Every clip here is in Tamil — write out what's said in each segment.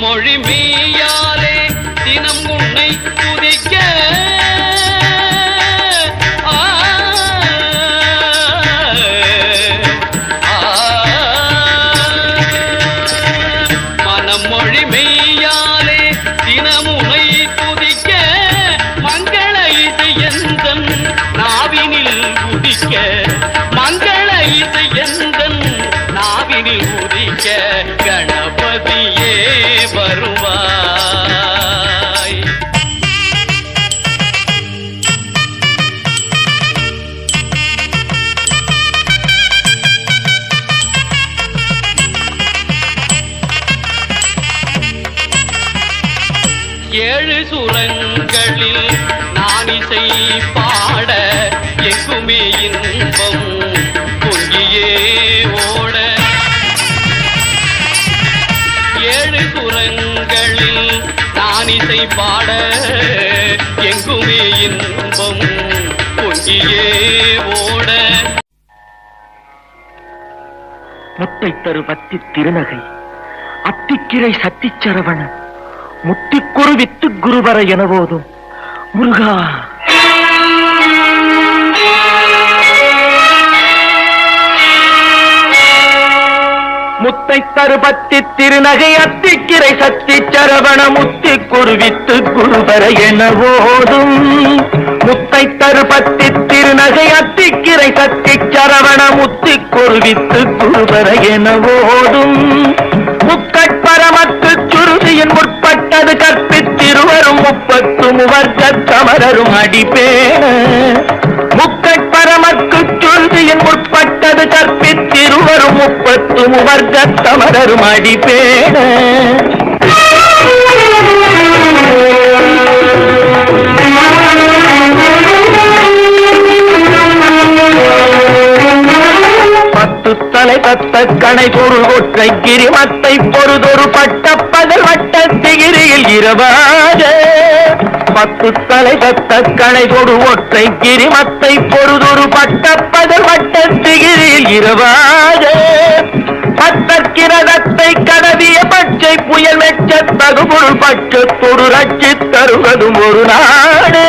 மனமொழி மெய்யாலே தினம் உன்னை துதிக்க மனமொழி மெய்யாலே தினம் உன்னை துதிக்க மங்கள இசை எந்தன் நாவினில் உதிக்க மங்கள இசை எந்தன் நாவினில் உதிக்க கணபதியே வருவாய். ஏழு சுரங்களில் நான் இசை பாட எங்குமே இன்பம் பொங்கியே ஓட ஏழு சுரங்களில் நான் இசை பாட எங்குமே இன்பம் பொங்கியே ஓட. முத்தை தரு பத்தி திருநகை அத்திக்கிரை சத்திச்சரவண முத்திக்குரு வித்து குருவர என போதும் முருகா. முத்தை தருபத்தி திருநகை அத்திக்கிரை சத்தி சரவண முத்தி குருவித்து குருவர என போதும் முத்தை தருபத்தி திருநகை அத்திக்கிரை சத்தி சரவண முத்தி குருவித்து குருவர என போதும் முக்கட்பரமத்து சுருதியின் முற்பட்டது கற்பித்திருவரும் 30 முவர்க்க சமரரும் அடிப்பேன முக்கட்பரமக்கு சுருதியின் முற்பட்டது கற்பித்திருவரும் 30 முவர்க்க சமரரும் அடிப்பேன. தலை தத்த கணை பொருள் ஒற்றை கிரிமத்தை பொறுதொரு பட்ட பகல் வட்ட திகிரியில் இரவாக 10 தலை தத்த கணை பொரு ஒற்றை கிரிமத்தை பொறுதொரு பட்ட பகல் வட்ட திகிரியில் இரவாக பத்தற்கிரதத்தை கடவிய பச்சை புயல் மெச்ச தகுபொருள் பட்சத்தொடு ரட்சி தருவதும் ஒரு நாடு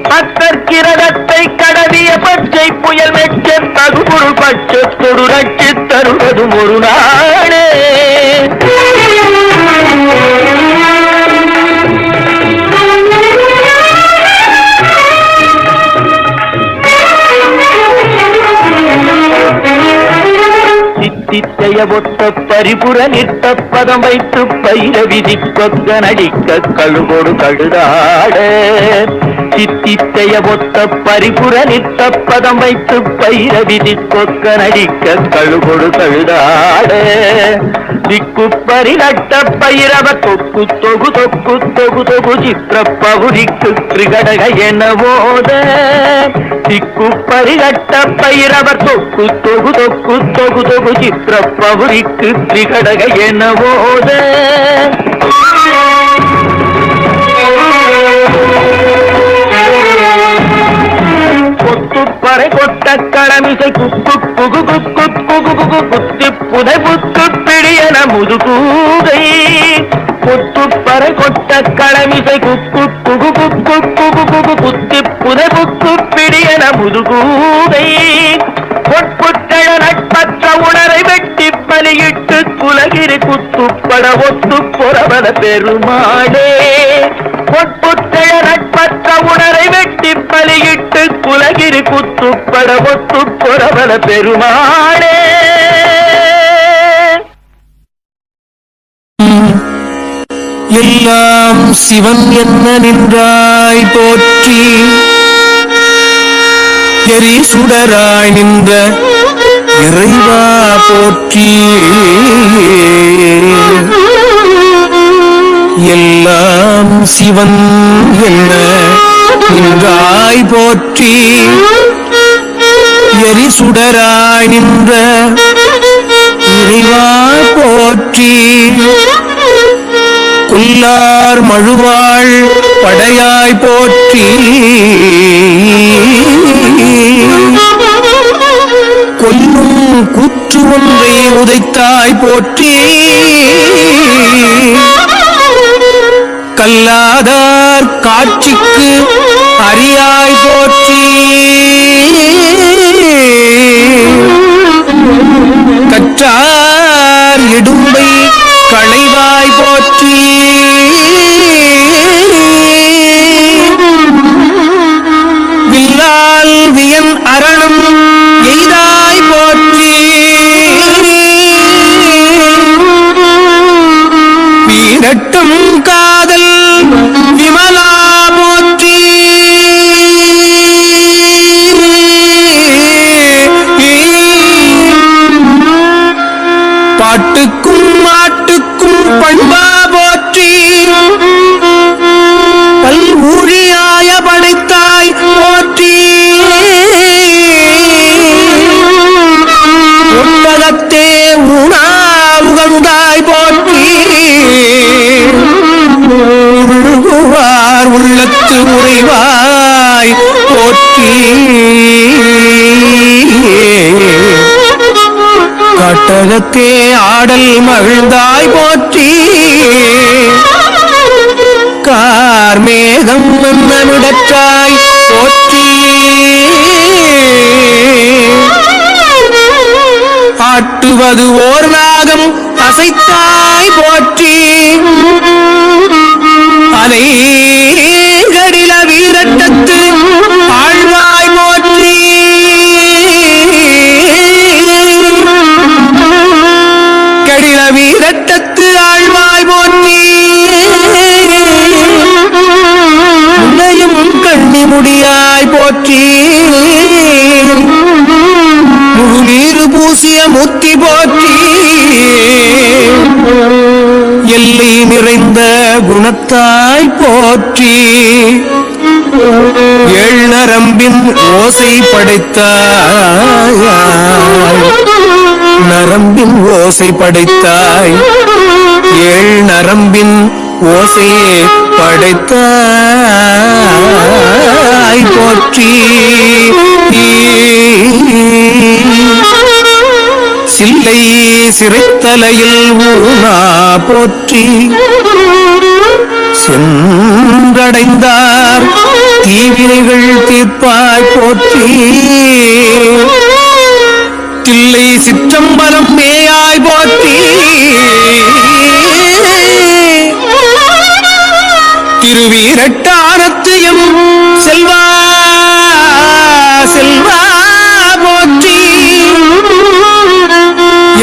பத்தற்கிரதத்தை கடவிய பச்சை புயல் மெச்ச தகுபொருள் பட்சத்தொடு ரட்சி தருவதும் ஒரு நாடு. சித்தித்தைய ஒத்த பரிபுர நிற்ற பதம் வைத்து பயிர விதி கொக்க நடிக்க கழுகோடு கழுதாட சித்தித்தைய ஒத்த பரிபுர நிற்ற பதம் வைத்து பயிர விதி கொக்க நடிக்க கழுகோடு கழுதாட திக்கு பரிநட்ட பயிரவ தொக்கு தொகு தொக்கு தொகு தொகு சித்திர பவுரிக்கு திரிகடக என போத திக்கு பரிநட்ட பயிரவர் தொக்கு தொகு தொக்கு தொகு தொகு சித்திர பவுரிக்கு திரிகடக என போத கொத்துப்பறை கொட்ட கடமிசை குக்கு குகு குக்கு குகு குகு குத்தி புதை புத்து பிடியன முதுகூதை கொத்துப்பறை கொட்ட கடமிசை குக்கு குகு குக்கு குகு குகு குத்தி புதை புத்து பிடியன முதுகூதை பொற்புத்தழ நட்பற்ற உணரை வெட்டி பலியிட்டு குலகிரி குத்துப்பட ஒத்து பொறவன பெருமாளே பொற்புத்தழ நட்பற்ற உணரை வெட்டி பலியிட்டு குலகிரி குத்துப்பட ஒத்து பொறவன பெருமாளே. எல்லாம் சிவன் என்ன நின்றாய் போற்றி எரி சுடராய் நின்ற இறைவா போற்றி எல்லாம் சிவன் என்ன நின்றாய் போற்றி எரி சுடராய் நின்ற இறைவா போற்றி கொல்லார் மழுவாள் படையாய் போற்றி கொல்லும் கூற்று ஒன்றை உதைத்தாய் போற்றி கல்லாதார் காட்சிக்கு அறியாய் போற்றி கற்றார் இடும்பை களைவாய் போற்றி வில்லால் வியன் அரணம் எய்தாய் போற்றி வீரட்டும் காதல் விமலா போற்றி பாட்டுக்கும் மாட்டுக்கும் பண்பா போற்றி பல்ஊழியாய படைத்தாய் போற்றி ஒட்டகத்தே உணாவுகந்தாய் போற்றி உருகுவார் உள்ளத்து உறைவாய் போற்றி கட்டகத்தே ஆடல் மகிழ்ந்தாய் போற்றி கார்மேகம் என்னமிடற்றாய் போற்றி ஆட்டுவது ஓர் நாகம் அசைத்தாய் போற்றி அலைகடில வீரட்டத்து ஆழ்வாய் போற்றி கடில வீரட்டத்து ஆழ்வாய் போற்றி முன்னையும் கண்ணி முடியாய் போற்றி முழுநீரு பூசிய முத்தி போற்றி எல்லை நிறைந்த குணத்தாய் போற்றி ஏழ் நரம்பின் ஓசை படைத்தாய் நரம்பின் ஓசை படைத்தாய் ஏழ் நரம்பின் ஓசையே படைத்தாய் போற்றி சில்லை சிறைத்தலையில் ஊனா போற்றி சென்றடைந்தார் தீவினைகள் தீர்ப்பாய் போற்றி தில்லை சிற்றம்பலம் மேயாய் போற்றி திருவீரட்டானத்து எம் செல்வா செல்வா போற்றி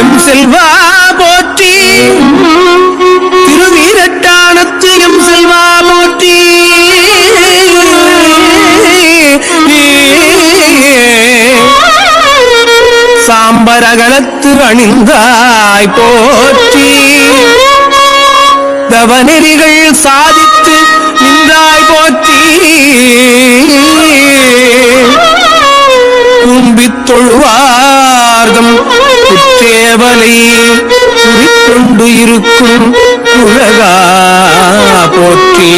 எம் செல்வா போற்றி திருவீரட்டானத்து எம் செல்வா போற்றி சாம்பரகலத்து அணிந்தாய் போற்றி தவநெறிகள் சாதித்து நின்றாய் போற்றி கும்பித் தொழுவார்தம் குற்றேவலை குறிக்கொண்டு இருக்கும் குழகா போற்றி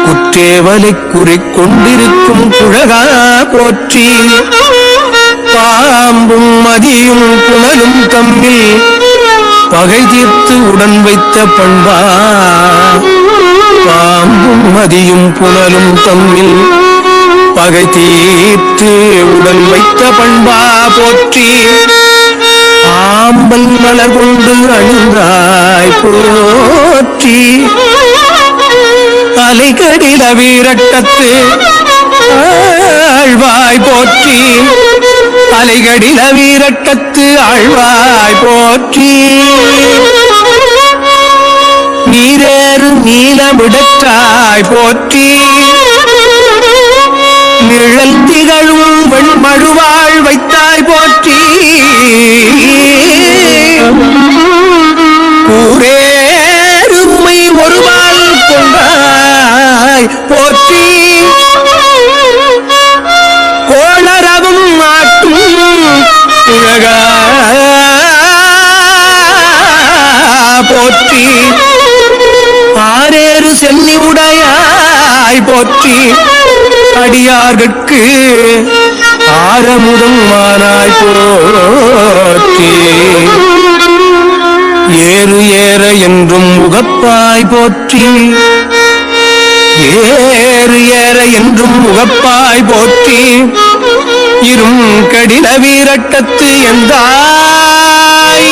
குற்றேவலை குறிக்கொண்டிருக்கும் குழகா போற்றி பாம்பும் மதியும் புனலும் தம்மில் பகை தீர்த்து உடன் வைத்த பண்பா பாம்பும் மதியும் புனலும் தம்மில் பகை தீர்த்து உடன் வைத்த பண்பா போற்றி ஆம்பல் மலர் கொண்டு அணிந்தாய் போற்றி அலைகடில வீரட்டத்து ஆழ்வாய் போற்றி அலைகடில வீரட்டத்து ஆழ்வாய் போற்றி நீரேறு நீலமிடற்றாய் போற்றி நிழல் திகழும் வெண்மழுவாள் வைத்தாய் போற்றி கூரேறுமை ஒருவாள் கொண்டாய் போற்றி கோளரவும் நாட்டும் உலகா போற்றி ஆரேறு சென்னி உடையாய் போற்றி அடியார்கட்கு ஆரமுதம் மானாய் போற்றி ஏறு ஏற என்றும் முகப்பாய் போற்றி ஏறு ஏற என்றும் முகப்பாய் போற்றி இரும் கடின வீரட்டத்து எந்தாய்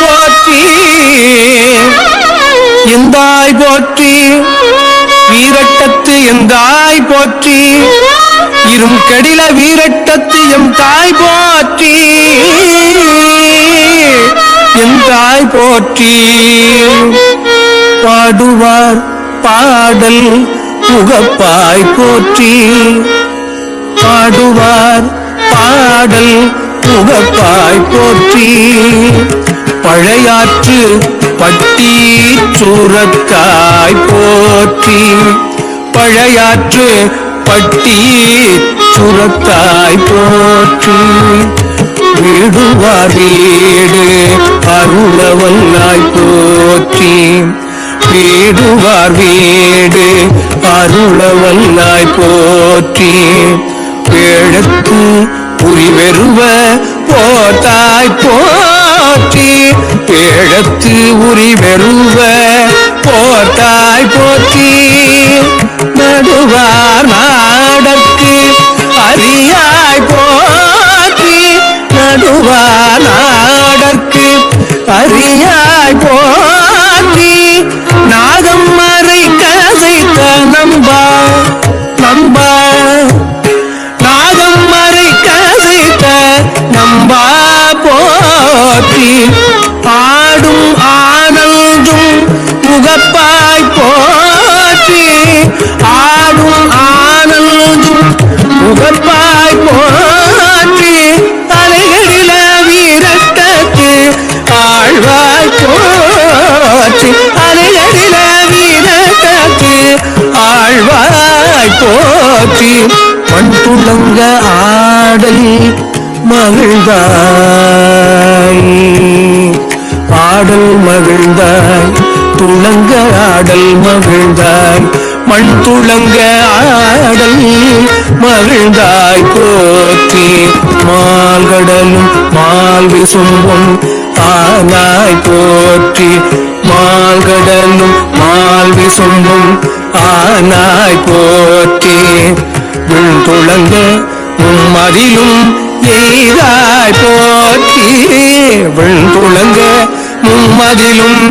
போற்றி எந்தாய் போற்றி வீரட்டத்து எந்தாய் போற்றி இரும் கடில வீரட்டத்து எம் தாய் போற்றி எம் தாய் போற்றி பாடுவார் பாடல் முகப்பாய் போற்றி பாடுவார் பாடல் முகப்பாய் போற்றி பழையாற்று பட்டி சூரக்காய் போற்றி பழையாற்று பட்டி சுரக்காய் போற்றி வீடுவார் வீடு அருளவல்லாய் போற்றி வீடுவார் வீடு அருளவல்லாய் போற்றி வேழத்து உரிவெருவ போட்டாய் போற்றி வேழத்து உரிவெருவ போட்டாய் போற்றி நடுவார் நாடற்கு அரியாய் போற்றி நடுவார் நாடற்கு அரியாய் போற்றி நாகம் மறை கசைத்த நம்பா நம்பா நாகம் மறை கசைத்த நம்பா போற்றி ஆடும் ஆனந்தும் முகப்பாய் போற்றி ஆடும் ஆனந்தும் முகப்பாய் போற்றி தலைகளில வீரட்டத்து ஆழ்வாய் போற்றி தலைகளில வீரட்டத்து ஆழ்வாய் போற்றி மண் துளங்க ஆடல் மகிழ்ந்தாய் ஆடல் மகிழ்ந்தாய் துளங்க ஆடல் மகிழ்ந்தாய் மண் துளங்க ஆடல் மகிழ்ந்தாய் போற்றி மால்கடலும் மால் விசும்பும் ஆனாய் போற்றி மால்கடலும் மால் விசும்பும் ஆனாய் போற்றி விண் துளங்க மும்மதிலும் எய்தாய் போற்றி விண் துளங்க மும்மதிலும்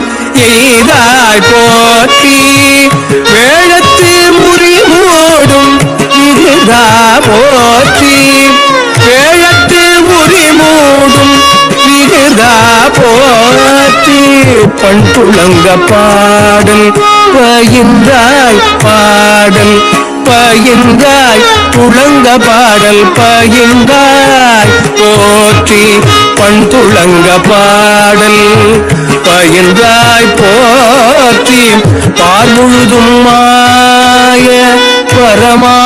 எய்தாய் போற்றி வேழத்து முறி மூடும் விருதா போற்றி வேழத்து முறி மூடும் விருதா போற்றி பண் துளங்க பாடல் பயின்றாய் பாடல் பயின்றாய் துளங்க பாடல் பயின்றாய் போற்றி பண் துளங்க பாடல் பயின்றாய் போற்றி பார் முழுதும் மாய பரமா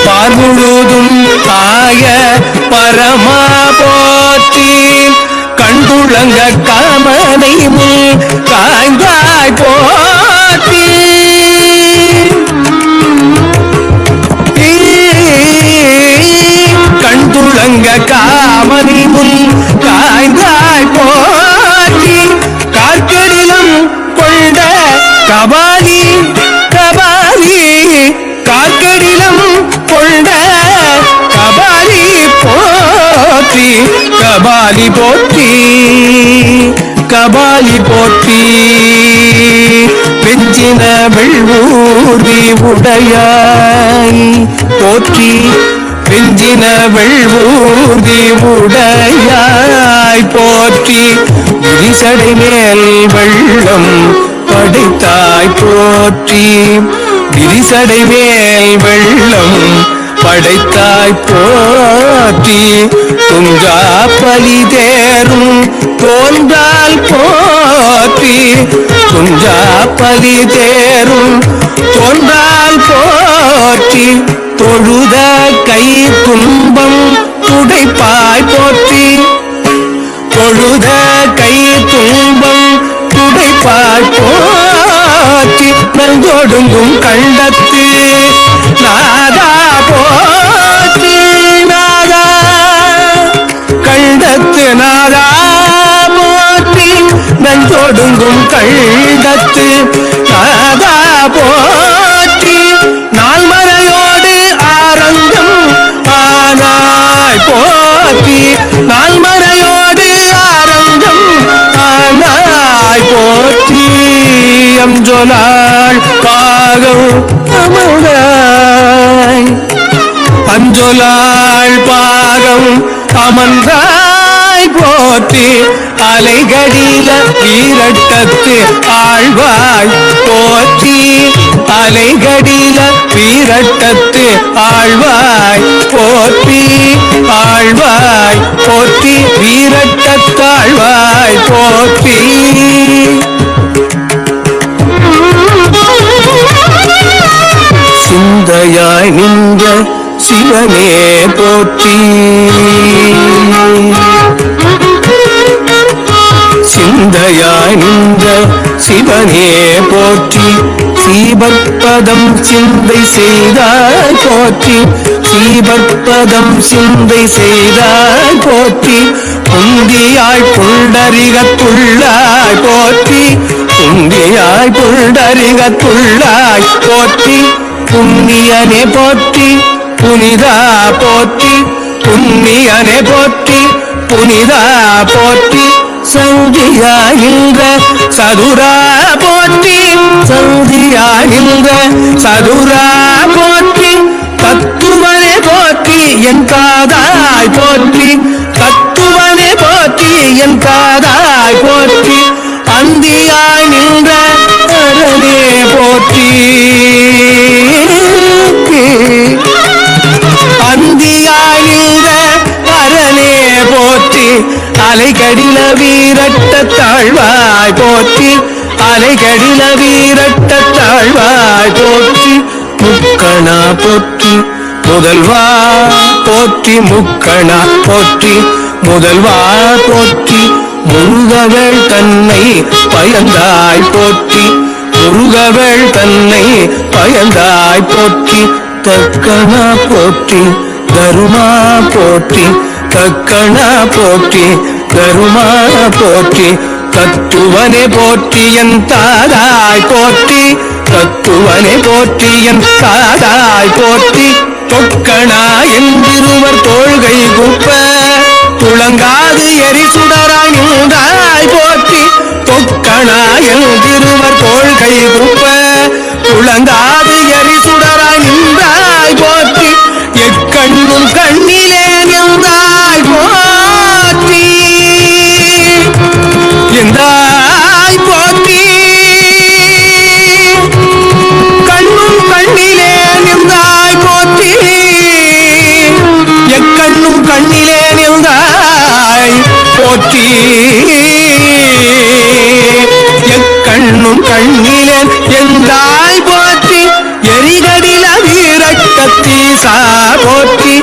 பார் முழுதும் ஆய பரமா போற்றி கண்டுளங்க காமனை முன் காய்ந்தாய் போற்றி கண்டுளங்க காமனை முன் காய்ந்தாய் போற்றி கார்கடிலம் கொண்ட கபாலி கபாலி கார்கடிலம் கொண்ட கபாலி போற்றி கபாலி போற்றி கபாலி போற்றி வெஞ்சின வெள்வூர்தி உடையாய் போற்றி வெஞ்சின வெள்வூர்தி உடையாய் போற்றி விரிசடை மேல் வெள்ளம் படைத்தாய் போற்றி விரிசடை மேல் வெள்ளம் படைத்தாய் போற்றி துஞ்சா பலி தேரும் தோன்றால் போற்றி துஞ்சா பலி தேரும் தோன்றால் போற்றி தொழுத கை துன்பம் துடைப்பாய் போற்றி தொழுத கை துன்பம் துடைப்பாய் போற்றி நல்கொடுங்கும் கண்டத்து நாதா போற்றி நாதா கண்டத்து நாதா தொடுங்கும் கண்டத்து நாதா போற்றி நால்மறையோடு ஆரங்கம் ஆனாய் போற்றி நால்மறையோடு ஆரங்கம் ஆனாய் போற்றி அஞ்சொலாள் பாகம் அமர்ந்தாய் அஞ்சொலாள் பாகம் அமர்ந்தாய் போற்றி அலைகடில வீரட்டத்து ஆழ்வாய் போற்றி அலைகடில வீரட்டத்து ஆழ்வாய் போற்றி ஆழ்வாய் போற்றி வீரட்டத்தாழ்வாய் போற்றி சிந்தையாய் நின்ற சிவனே போற்றி சிந்தையாய் நின்ற சிவனே போற்றி சீபற்பதம் சிந்தை செய்தாய் போற்றி சீபற்பதம் சிந்தை செய்தாய் போற்றி புந்தியாய் புண்டரிகத்துள்ளாய் போற்றி புந்தியாய் புண்டரிகத்துள்ளாய் போற்றி புண்ணியனே போற்றி புனிதா போற்றி புண்ணியனே போற்றி புனிதா போற்றி சந்தியாகின்ற சதுரா போற்றி சந்தியாகின்ற சதுரா போற்றி தத்துவனே போற்றி என் காதாய் போற்றி தத்துவனே போற்றி என் காதாய் போற்றி அந்தியாய் நின்ற அரணே போற்றி அந்தியாய் நின்ற அரணே போற்றி அலைகடில வீரட்ட தாழ்வாய் போற்றி அலைகடில வீரட்ட தாழ்வாய் போற்றி முக்கணா போற்றி முதல்வா போற்றி முக்கணா போற்றி முதல்வா போற்றி முருகவேள் தன்னை பயந்தாய் போற்றி முருகவேள் தன்னை பயந்தாய் போற்றி தக்கணா போற்றி தருமா போற்றி தக்கணா போற்றி தருமா போற்றி தத்துவனே போற்றி என் தாதாய் போற்றி தத்துவனே போற்றி என் தாதாய் போற்றி தொக்கணா என்றிருவர் தோள்கை குப்ப துளங்காது எரிசுடராய் நின்றாய் போற்றி தொக்கணா என்றிருவர் தோள்கை குப்ப துளங்காது எரிசுடராய் நின்றாய் போற்றி எக்கண்ணும் கண்ணிலே நின்றாய் போற்றி எந்தாய் போற்றி கண்ணும் கண்ணிலே நின்றாய் போற்றி எக்கண்ணும் கண்ணிலே நின்றாய் போற்றி எக்கண்ணும் கண்ணிலே எந்தாய் போற்றி எரிகடில வீரட்டத்தீசா போற்றி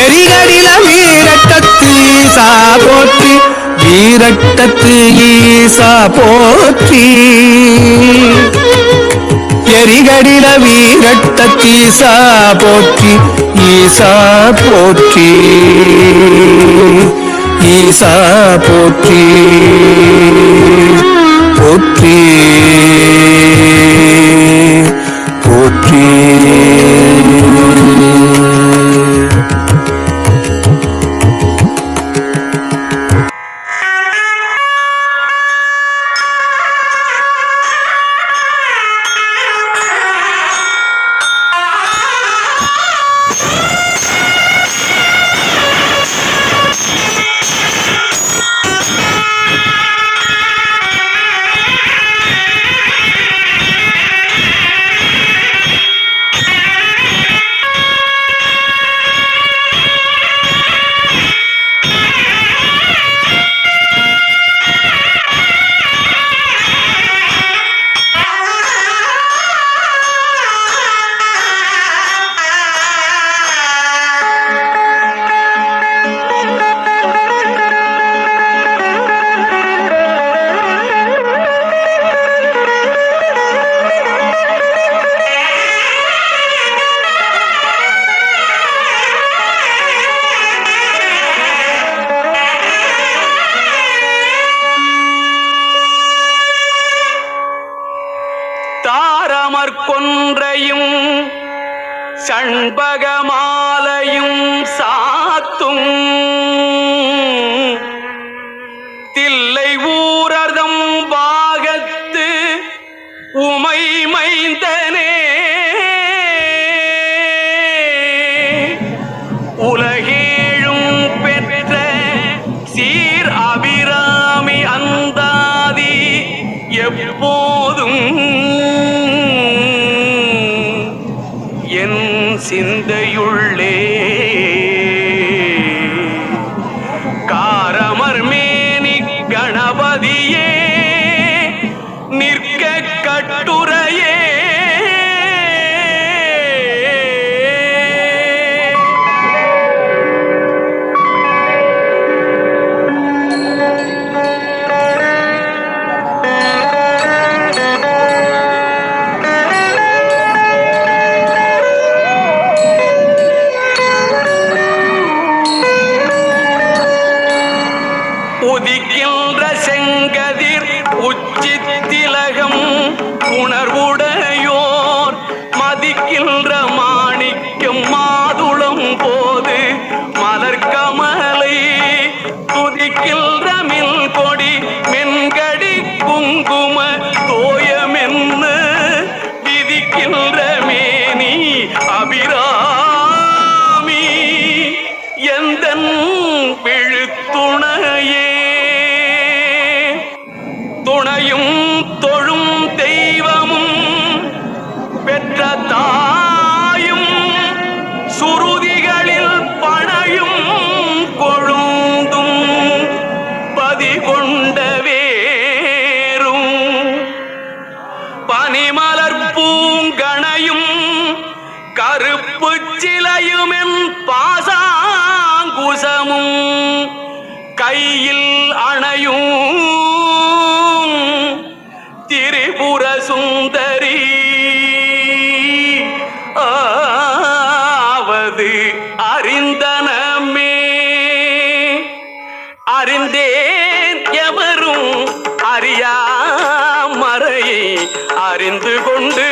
எரிகடில வீரட்டத்தீசா போற்றி வீரட்டத்து ஈசா போற்றி எரிகடில வீரட்டத்தீசா போற்றி ஈசா போற்றி ஈசா போற்றி போற்றி போற்றி தாரமற் கொன்றையும் சண்பகமாலையும் சாத்தும் தில்லை ஊரர்தம் பாகத்து உமை மைந்தனே உலகேழும் பெற்ற சீர் அபிராமி அந்தாதி எப்போதும் என் சிந்தையுள்ளே காரமர் மேனி கணபதியே நிற்க கட்டுரையே உதிக்கின்ற செங்கதிர் உச்சித்திலகம் உணர்வுடையோர் மதிக்கின்ற மாணிக்கம் மாதுளம் போது மலர்கமலை துதிக்கின்ற மில் கொடி மென்கடி குங்கும தோயமென்ன விதிக்கின்ற மேனி அபிராமி எந்தன் விழுத்துணையே துணையும் தொழும் தெய்வமும் பெற்ற தாயும் சுருதிகளில் பணையும் கொழுந்தும் பதி கொண்ட வேரும் பனிமலர் பூங்கணையும் கருப்பு சிலையுமென் பாசாங்குசமும் கையில் அணையும் திரிபுர சுந்தரி ஆவது அறிந்தனமே அறிந்தேன் எவரும் அறியா மறையை அறிந்து கொண்டு